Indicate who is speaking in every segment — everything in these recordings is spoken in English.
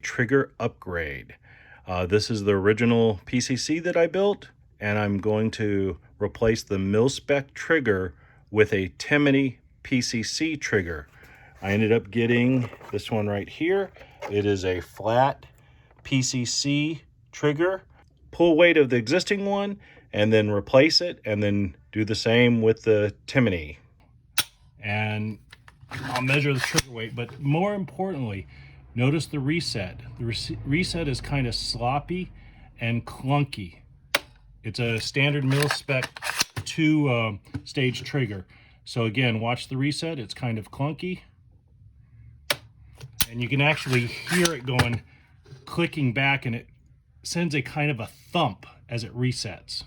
Speaker 1: Trigger upgrade. This is the original PCC that I built, and I'm going to replace the Mil-Spec Trigger with a Timney PCC trigger. I ended up getting this one right here. It is a flat PCC trigger. Pull weight of the existing one and then replace it, and then do the same with the Timney. And I'll measure the trigger weight, but more importantly, notice the reset. The reset is kind of sloppy and clunky. It's a standard Mil-Spec 2 stage trigger. So again, watch the reset. It's kind of clunky. And you can actually hear it going, clicking back, and it sends a kind of a thump as it resets.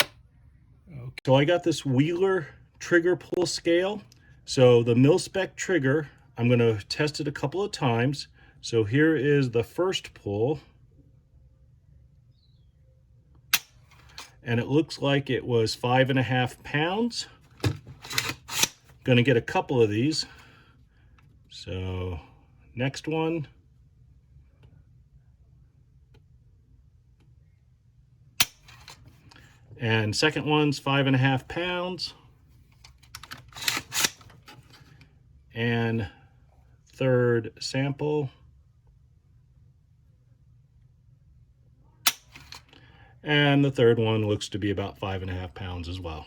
Speaker 1: Okay. So I got this Wheeler trigger pull scale. So the Mil-Spec trigger, I'm going to test it a couple of times. So here is the first pull. And it looks like it was 5.5 pounds. Going to get a couple of these. So next one. And second one's 5.5 pounds. And third sample. And the third one looks to be about 5.5 pounds as well.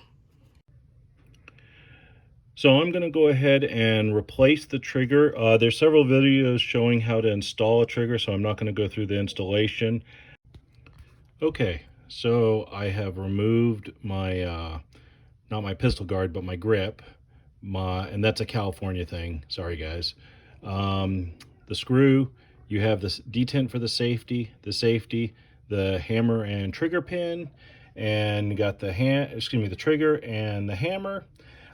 Speaker 1: So I'm going to go ahead and replace the trigger. There's several videos showing how to install a trigger, so I'm not going to go through the installation. Okay, so I have removed my, not my pistol guard, but my grip. And that's a California thing. Sorry, guys. The screw, you have this detent for the safety, the hammer and trigger pin, and you got the trigger and the hammer.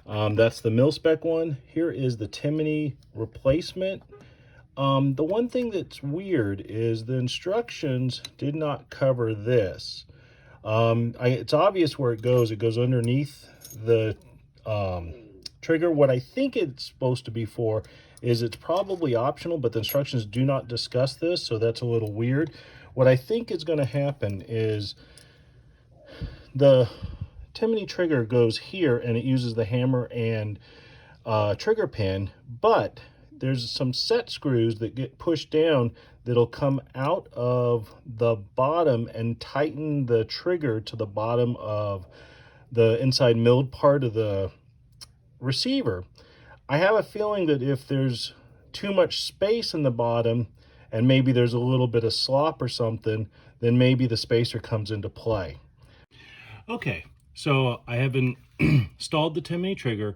Speaker 1: That's the Mil-Spec one. Here is the Timney replacement. The one thing that's weird is the instructions did not cover this. It's obvious where it goes. It goes underneath the trigger. What I think it's supposed to be for is it's probably optional, but the instructions do not discuss this, so that's a little weird. What I think is going to happen is the Timney trigger goes here and it uses the hammer and trigger pin, but there's some set screws that get pushed down that'll come out of the bottom and tighten the trigger to the bottom of the inside milled part of the receiver. I have a feeling that if there's too much space in the bottom and maybe there's a little bit of slop or something, then maybe the spacer comes into play. Okay, so I have installed the Timney trigger.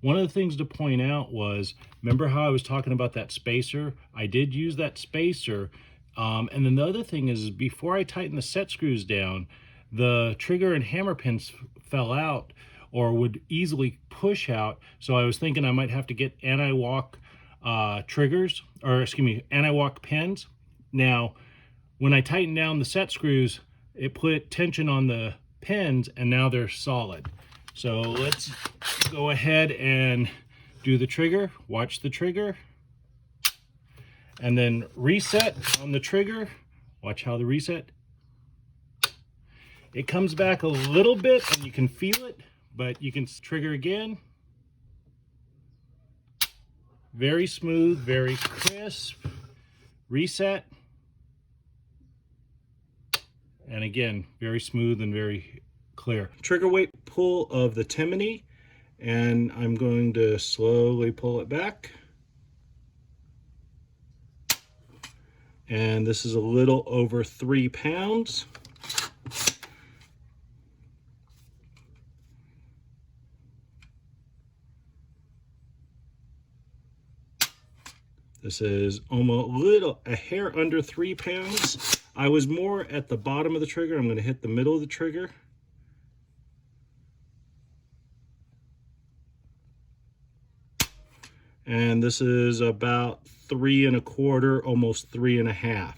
Speaker 1: One of the things to point out was, remember how I was talking about that spacer? I did use that spacer. And then the other thing is before I tighten the set screws down, the trigger and hammer pins fell out or would easily push out. So I was thinking I might have to get anti-walk triggers, or excuse me, anti-walk pins. Now, when I tightened down the set screws, it put tension on the pins and now they're solid. So let's go ahead and do the trigger. Watch the trigger. And then reset on the trigger. Watch how the reset. It comes back a little bit and you can feel it, but you can trigger again. Very smooth, very crisp. Reset. And again, very smooth and very clear. Trigger weight pull of the Timney, and I'm going to slowly pull it back. And this is a little over 3 pounds. This is almost a hair under 3 pounds. I was more at the bottom of the trigger. I'm going to hit the middle of the trigger. And this is about 3 1/4, almost 3 1/2.